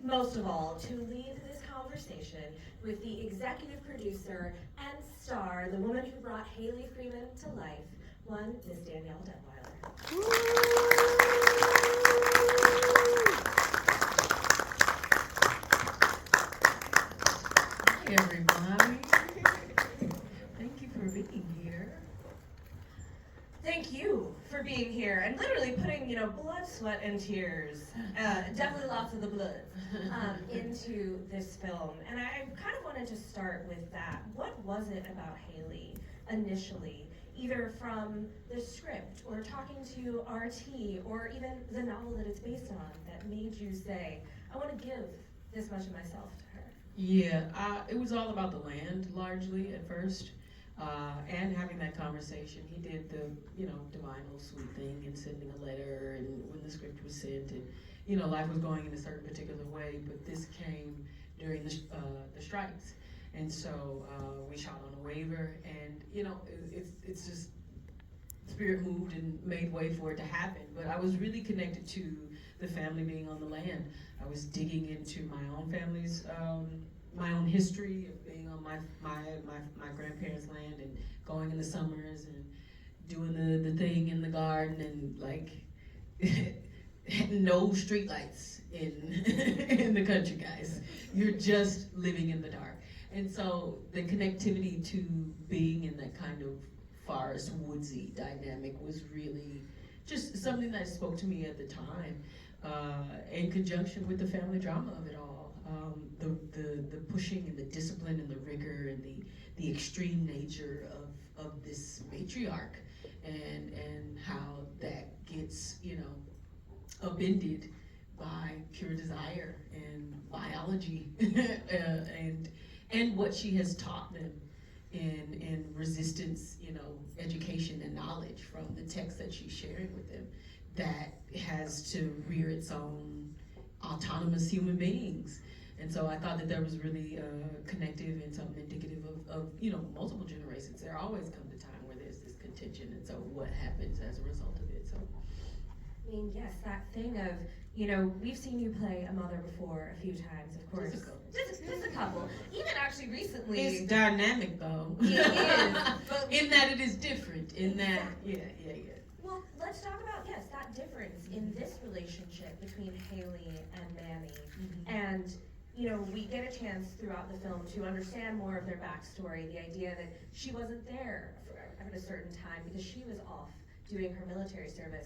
most of all, to lead this conversation with the executive producer and star, the woman who brought Haley Freeman to life, one Miss Danielle Deadwyler. Hi, everybody. Thank you for being here. Thank you for being here and literally putting, blood, sweat, and tears, definitely lots of the blood, into this film. And I kind of wanted to start with that. What was it about Haley initially, either from the script or talking to RT or even the novel that it's based on, that made you say, I want to give this much of myself to her? Yeah, it was all about the land, largely, at first. And having that conversation. He did the, divine little sweet thing and sending a letter and when the script was sent and, life was going in a certain particular way, but this came during the strikes. And so we shot on a waiver and, it's just, spirit moved and made way for it to happen. But I was really connected to the family being on the land. I was digging into my own family's, my own history of being on my grandparents' land and going in the summers and doing the thing in the garden and like no streetlights in the country, guys. You're just living in the dark. And so the connectivity to being in that kind of forest woodsy dynamic was really just something that spoke to me at the time, in conjunction with the family drama of it all. The pushing and the discipline and the rigor and the extreme nature of this matriarch and how that gets, upended by pure desire and biology and what she has taught them in resistance, education and knowledge from the text that she's sharing with them that has to rear its own autonomous human beings. And so I thought that there was really connective and something indicative of multiple generations. There always comes a time where there's this contention, and so what happens as a result of it. So, I mean, yes, that thing of, we've seen you play a mother before a few times, of course. Just a couple. Even actually recently. It's dynamic, though. It is. But in that it is different. In that, yeah. Well, let's talk about, yes, that difference in this relationship between Haley and Manny. Mm-hmm. And, we get a chance throughout the film to understand more of their backstory, the idea that she wasn't there at a certain time because she was off doing her military service.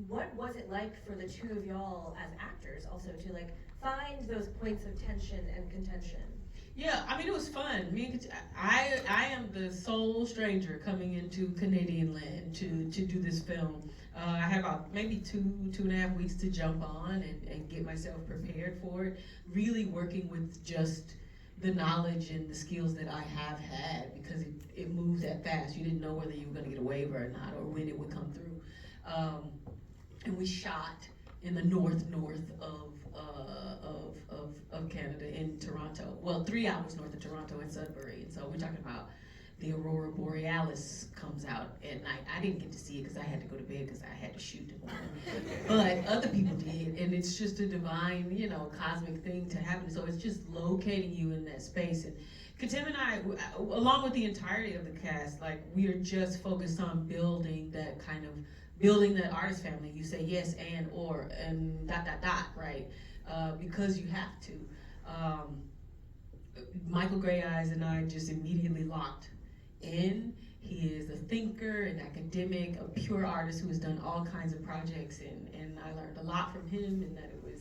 What was it like for the two of y'all as actors also to find those points of tension and contention? Yeah, I mean, it was fun. I am the sole stranger coming into Canadian land to do this film. I had about maybe two and a half weeks to jump on and get myself prepared for it. Really working with just the knowledge and the skills that I have had because it moves that fast. You didn't know whether you were going to get a waiver or not or when it would come through. And we shot in the north of Canada in Toronto. Well, 3 hours north of Toronto in Sudbury. And so we're talking about the Aurora Borealis comes out at night. I didn't get to see it because I had to go to bed because I had to shoot it. But other people did. And it's just a divine, cosmic thing to happen. So it's just locating you in that space. And Katim and I, along with the entirety of the cast, we are just focused on building that artist family. You say yes and or and ... right? Because you have to. Michael Gray Eyes and I just immediately locked in. He is a thinker, an academic, a pure artist who has done all kinds of projects, and I learned a lot from him, and that it was,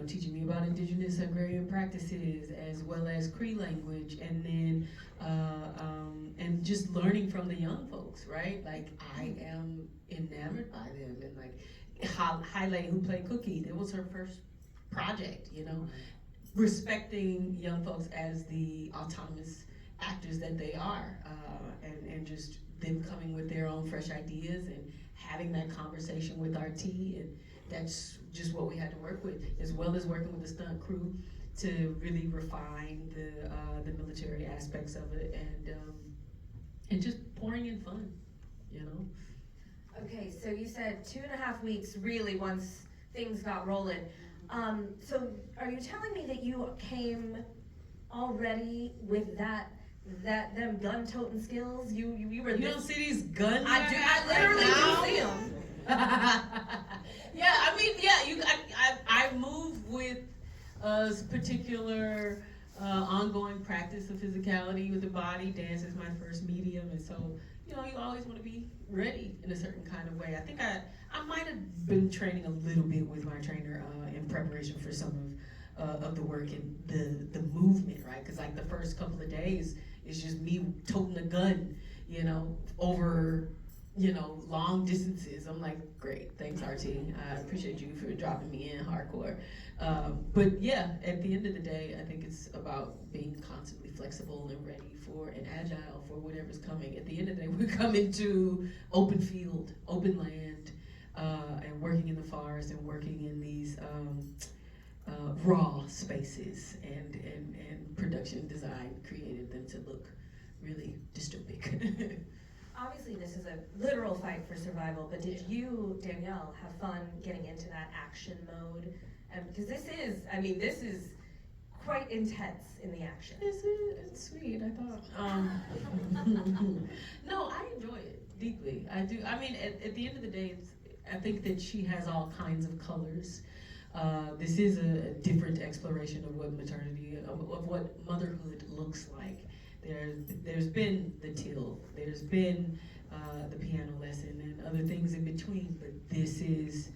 teaching me about indigenous agrarian practices as well as Cree language, and then and just learning from the young folks, right? I am enamored by them, and highlighting who played Cookie. That was her first project, respecting young folks as the autonomous actors that they are, and just them coming with their own fresh ideas and having that conversation with RT, and that's just what we had to work with, as well as working with the stunt crew to really refine the military aspects of it, and just pouring in fun, Okay, so you said 2.5 weeks really once things got rolling. So are you telling me that you came already with them gun-toting skills? You were. You don't see these guns? I literally do see them. Yeah, I mean, yeah, I move with a particular ongoing practice of physicality with the body. Dance is my first medium, and so, you always want to be ready in a certain kind of way. I think I might have been training a little bit with my trainer in preparation for some of the work and the movement, right? Because like the first couple of days is just me toting a gun, over long distances. I'm like, great, thanks RT. I appreciate you for dropping me in hardcore. But yeah, at the end of the day, I think it's about being constantly flexible and ready for and agile for whatever's coming. At the end of the day, we're coming to open field, open land, and working in the forest and working in these raw spaces, and production design created them to look really dystopic. Obviously, this is a literal fight for survival, but did you, Danielle, have fun getting into that action mode? Because this is quite intense in the action. It's sweet, I thought. No, I enjoy it deeply. I do. I mean, at the end of the day, I think that she has all kinds of colors. This is a different exploration of what maternity, of what motherhood looks like. There's been the till, there's been the piano lesson and other things in between, but this is,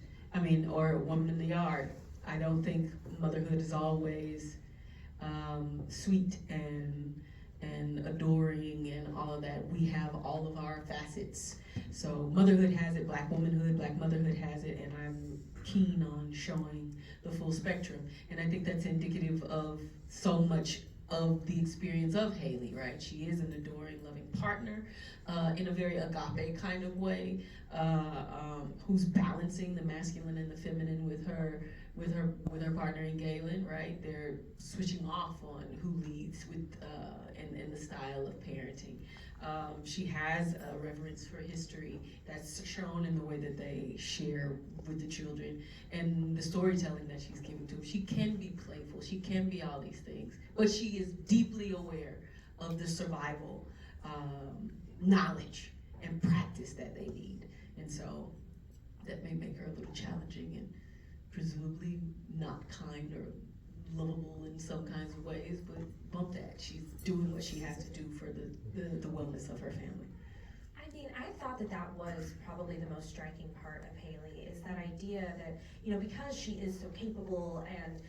or Woman in the Yard. I don't think motherhood is always sweet and adoring and all of that. We have all of our facets. So motherhood has it, Black womanhood, Black motherhood has it, and I'm keen on showing the full spectrum. And I think that's indicative of so much of the experience of Haley, right? She is an adoring, loving partner in a very agape kind of way, who's balancing the masculine and the feminine with her partner in Galen, right? They're switching off on who leads with and the style of parenting. She has a reverence for history that's shown in the way that they share with the children and the storytelling that she's giving to them. She can be playful, she can be all these things, but she is deeply aware of the survival knowledge and practice that they need. And so that may make her a little challenging and presumably not kind or lovable in some kinds of ways, but bump that. She's doing what she has to do for the wellness of her family. I thought that was probably the most striking part of Haley, is that idea that, because she is so capable and,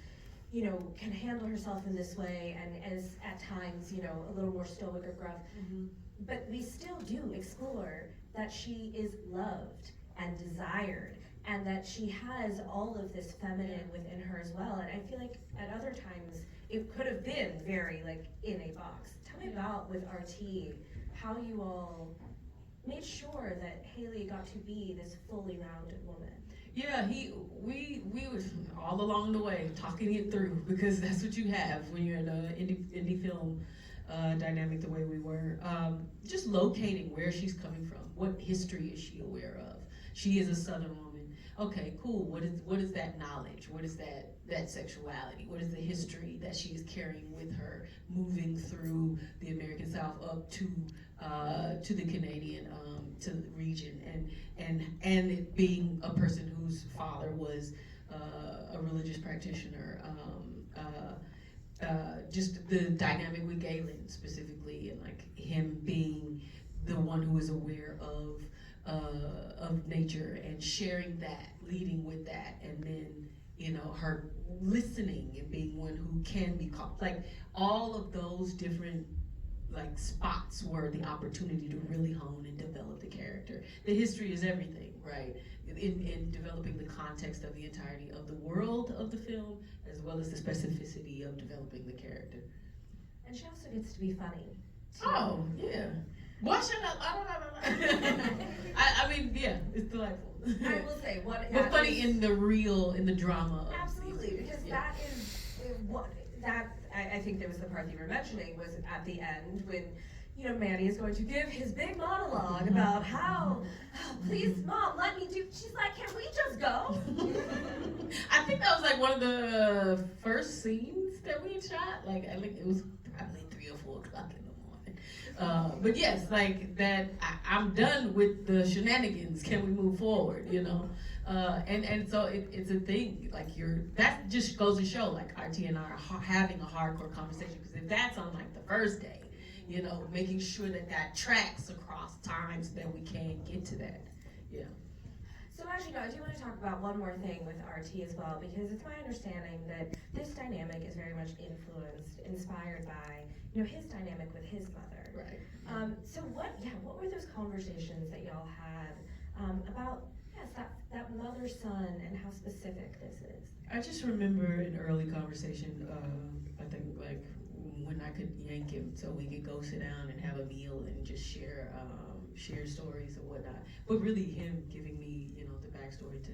can handle herself in this way and is at times, a little more stoic or gruff, but we still do explore that she is loved and desired, and that she has all of this feminine within her as well. And I feel like at other times it could have been very in a box. Tell me about with RT, how you all made sure that Haley got to be this fully rounded woman. Yeah, we was all along the way talking it through, because that's what you have when you're in an indie film dynamic the way we were. Just locating where she's coming from. What history is she aware of? She is a Southern woman. Okay, cool. What is that knowledge? What is that sexuality? What is the history that she is carrying with her, moving through the American South up to the Canadian to the region, and it being a person whose father was a religious practitioner. Just the dynamic with Galen specifically, and him being the one who is aware of nature and sharing that, leading with that, and then her listening and being one who can be caught. All of those different spots were the opportunity to really hone and develop the character. The history is everything, right? In developing the context of the entirety of the world of the film, as well as the specificity of developing the character. And she also gets to be funny. Oh, yeah. Why shut up? I mean, yeah, it's delightful. I will say, but funny in the drama. Absolutely, because that is what I think there was the part that you were mentioning was at the end when Manny is going to give his big monologue about how, please, Mom, let me do. She's like, can we just go? I think that was one of the first scenes that we had shot, like I think it was probably 3 or 4 o'clock in the morning. But yes, like that, I'm done with the shenanigans. Can we move forward? You know, and so it's a thing. Like that just goes to show, like RT and I are having a hardcore conversation, because if that's on like the first day, you know, making sure that tracks across time so that we can get to that. Yeah. So as you know, I do want to talk about one more thing with RT as well, because it's my understanding that this dynamic is very much inspired by, you know, his dynamic with his mother. Right. So what were those conversations that y'all had about, yes, that mother-son and how specific this is? I just remember an early conversation, I think like when I could yank him so we could go sit down and have a meal and just share stories and whatnot. But really him giving me, you know, the backstory to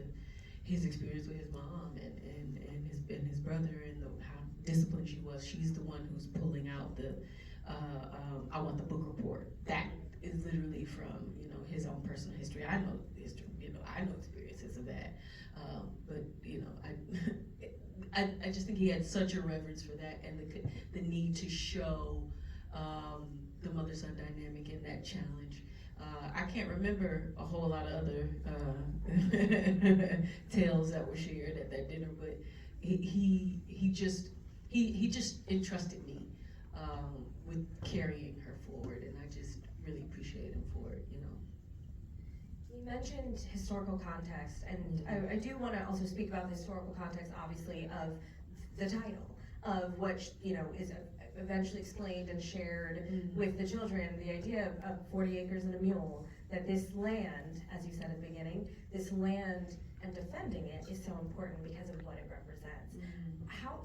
his experience with his mom and his brother, and how disciplined she was. She's the one who's pulling out the I want the book report. That is literally from, you know, his own personal history. I know history, you know, I know experiences of that. But you know, I just think he had such a reverence for that, and the need to show the mother-son dynamic in that challenge. I can't remember a whole lot of other tales that were shared at that dinner, but he just entrusted me with carrying her forward, and I just really appreciate him for it, you know. You mentioned historical context, and I do want to also speak about the historical context, obviously, of the title, of what, you know, is eventually explained and shared with the children, the idea of 40 acres and a mule, that this land, as you said at the beginning, this land and defending it is so important because of what it represents.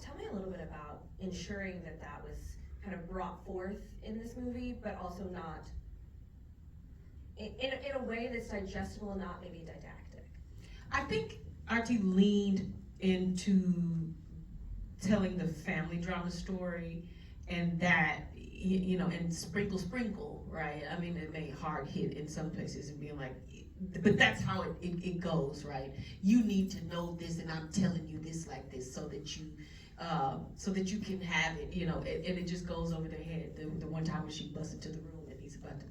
Tell me a little bit about ensuring that was kind of brought forth in this movie, but also not in a way that's digestible, not maybe didactic. I think RT leaned into telling the family drama story, and that, you know, and sprinkle, right? I mean, it may hard hit in some places and being like, but that's how it goes, right? You need to know this, and I'm telling you this like this so that you can have it, you know, and it just goes over their head. The one time when she busts into the room and he's about to,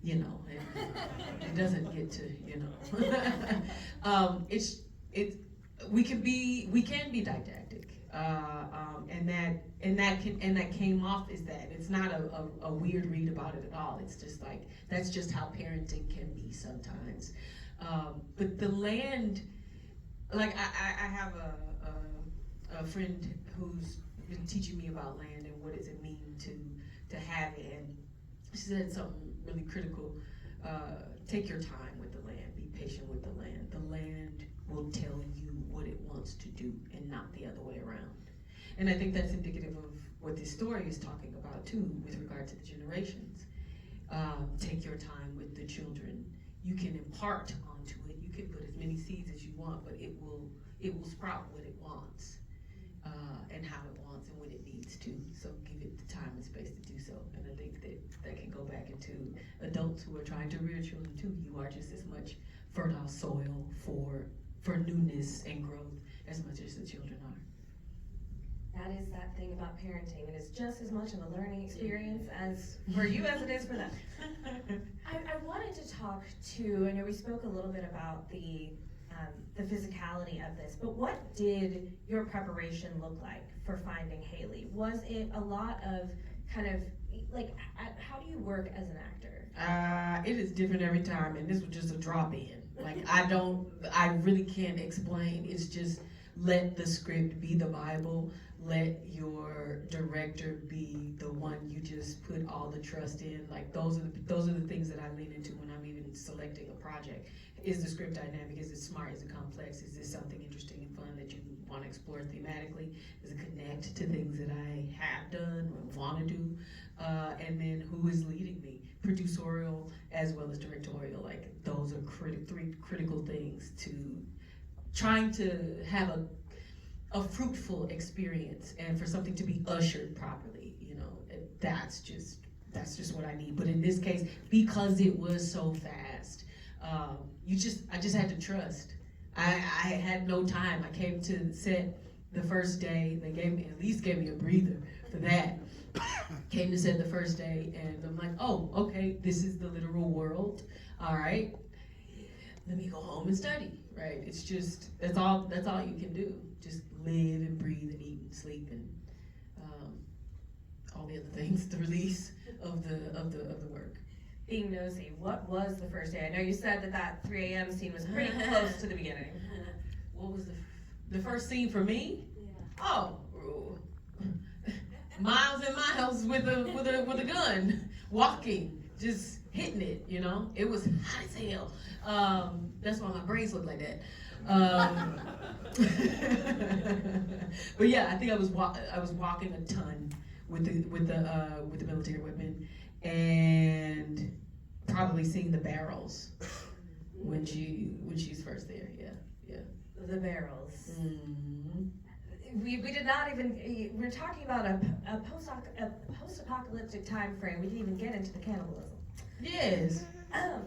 you know, and it doesn't get to, you know. We can be didactic, and that came off as that. It's not a weird read about it at all. It's just like, that's just how parenting can be sometimes. But the land, like I have a friend who's been teaching me about land and what does it mean to have it, and she said something really critical. Take your time with the land, be patient with the land. The land will tell you what it wants to do, and not the other way around. And I think that's indicative of what this story is talking about too, with regard to the generations. Take your time with the children. You can impart onto it. You can put as many seeds as you want, but it will sprout what it wants, and how it wants and when it needs to. So give it the time and space to do so. And I think that can go back into adults who are trying to rear children too. You are just as much fertile soil for newness and growth as much as the children are. That is that thing about parenting. It is just as much of a learning experience as for you as it is for them. I wanted to talk to, I know we spoke a little bit about the physicality of this, but what did your preparation look like for finding Haley? Was it a lot of kind of, like, how do you work as an actor? It is different every time, and this was just a drop in. Like, I really can't explain. It's just, let the script be the Bible. Let your director be the one you just put all the trust in. Like, those are the things that I lean into when I'm even selecting a project. Is the script dynamic? Is it smart? Is it complex? Is this something interesting and fun that you want to explore thematically? Does it connect to things that I have done or want to do? And then who is leading me? Producerial as well as directorial. Like, those are three critical things to trying to have a fruitful experience, and for something to be ushered properly. You know, that's just what I need. But in this case, because it was so fast, I just had to trust. I had no time. I came to the set the first day, they at least gave me a breather for that. Came to set the first day, and I'm like, oh, okay, this is the literal world. All right, let me go home and study. Right? It's just that's all you can do. Just live and breathe and eat and sleep and all the other things. The release of the work. Being nosy, what was the first day? I know you said that 3 a.m. scene was pretty close to the beginning. What was the first scene for me? Yeah. Oh, miles and miles with a gun, walking, just hitting it. You know, it was hot as hell. That's why my braids look like that. But yeah, I think I was walking a ton with the military women, and probably seeing the barrels when she's first there. Yeah. The barrels. Mm-hmm. We did not even, we're talking about a post-apocalyptic time frame. We didn't even get into the cannibalism. Yes. I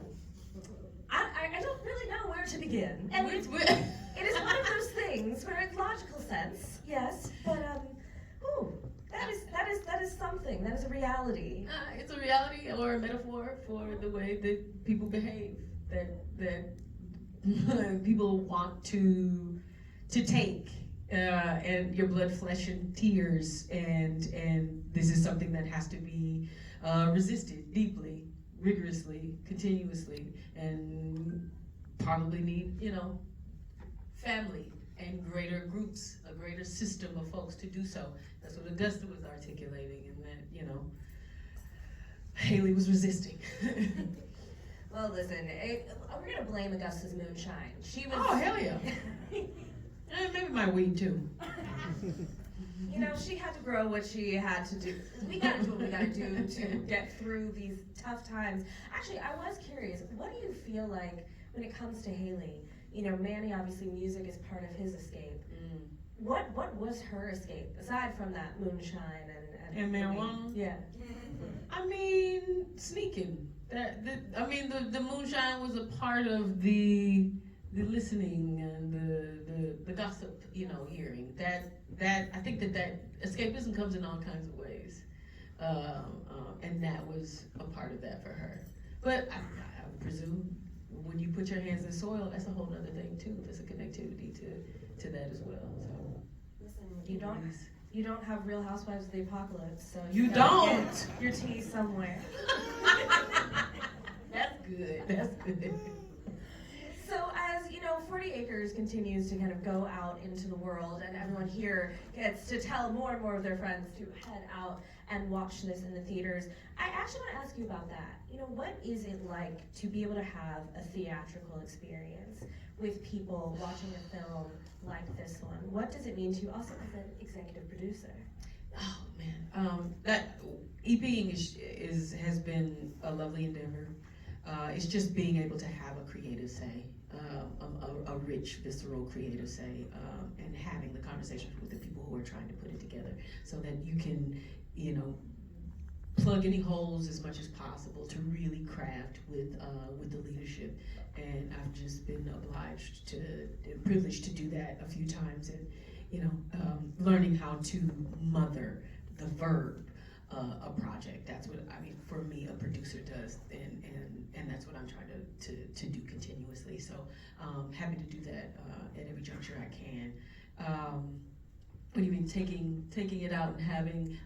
don't really know where to begin. And it is one of those things where it's logical sense, yes, but that is something. That is a reality. It's a reality or a metaphor for the way that people behave. That people want to take. And your blood, flesh, and tears, and this is something that has to be resisted deeply, rigorously, continuously, and probably need, family and greater groups, a greater system of folks to do so. That's what Augusta was articulating, and that, Haley was resisting. Well, listen, we're gonna blame Augusta's moonshine. She was. Oh, hell yeah. Maybe my weed too. She had to grow what she had to do. We gotta do what we gotta do to get through these tough times. Actually, I was curious, what do you feel like when it comes to Haley? Manny, obviously music is part of his escape. What was her escape, aside from that moonshine and marijuana? Yeah. I mean, sneaking. The moonshine was a part of the listening and the gossip, hearing. That I think that escapism comes in all kinds of ways, and that was a part of that for her. But I would presume when you put your hands in soil, that's a whole other thing too. There's a connectivity to that as well. So listen, you don't have Real Housewives of the Apocalypse, so you gotta don't. get your tea somewhere. That's good. That's good. So as 40 Acres continues to kind of go out into the world, and everyone here gets to tell more and more of their friends to head out and watch this in the theaters, I actually want to ask you about that. What is it like to be able to have a theatrical experience with people watching a film like this one? What does it mean to you also as an executive producer? Oh man, that EPing has been a lovely endeavor. It's just being able to have a creative say, a rich, visceral creative say, and having the conversations with the people who are trying to put it together, so that you can, plug any holes as much as possible to really craft with the leadership. And I've just been privileged to do that a few times, and learning how to mother the verb. A project. That's what for me, a producer does, and that's what I'm trying to do continuously. So happy to do that at every juncture I can. What do you mean taking it out and having?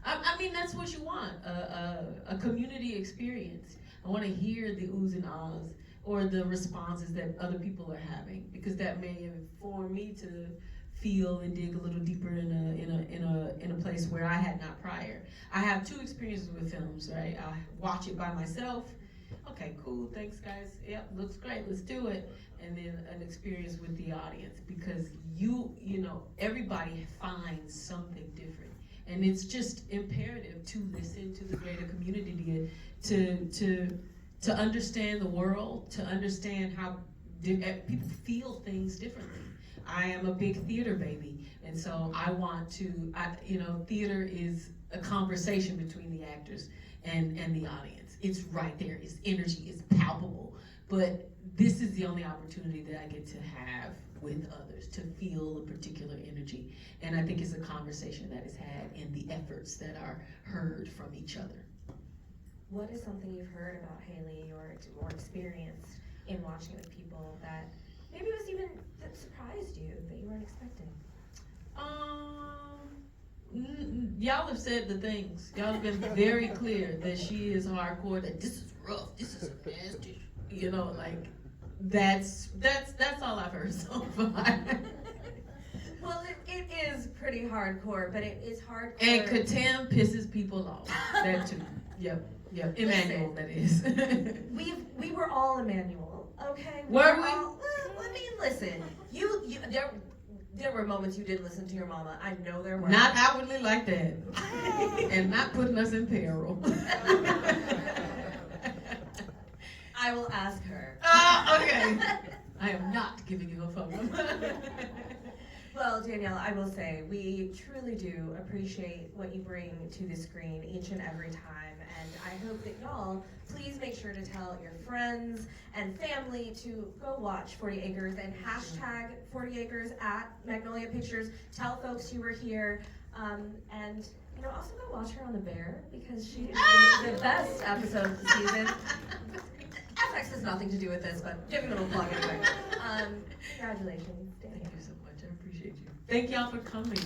That's what you want, a community experience. I want to hear the oohs and ahs or the responses that other people are having, because that may inform me to feel and dig a little deeper in a place where I had not prior. I have two experiences with films, right? I watch it by myself. Okay, cool, thanks guys. Yep, looks great, let's do it. And then an experience with the audience, because everybody finds something different. And it's just imperative to listen to the greater community, to understand the world, to understand how people feel things differently. I am a big theater baby, and so I want to, theater is a conversation between the actors and the audience. It's right there, it's energy, it's palpable. But this is the only opportunity that I get to have with others, to feel a particular energy. And I think it's a conversation that is had in the efforts that are heard from each other. What is something you've heard about Haley or experienced in watching it with people that maybe was even that surprised you, that you weren't expecting? Y'all have said the things. Y'all have been very clear that she is hardcore, that this is rough, this is nasty. You know, like, that's all I've heard so far. Well, it is pretty hardcore, but it is hardcore. And Katam pisses people off. That too. Yep. Emmanuel, that is. We were all Emmanuel, okay? Were we? All, well, I mean, listen. There were moments you didn't listen to your mama. I know there were. Not outwardly like that. And not putting us in peril. I will ask her. Okay. I am not giving you a phone number. Well, Danielle, I will say, we truly do appreciate what you bring to the screen each and every time. And I hope that y'all, please make sure to tell your friends and family to go watch 40 Acres and hashtag 40 Acres at Magnolia Pictures. Tell folks you were here. And also go watch her on The Bear, because she is the best episode of the season. FX has nothing to do with this, but give me a little plug anyway. Congratulations, Danielle. Thank you so much. I appreciate you. Thank y'all for coming.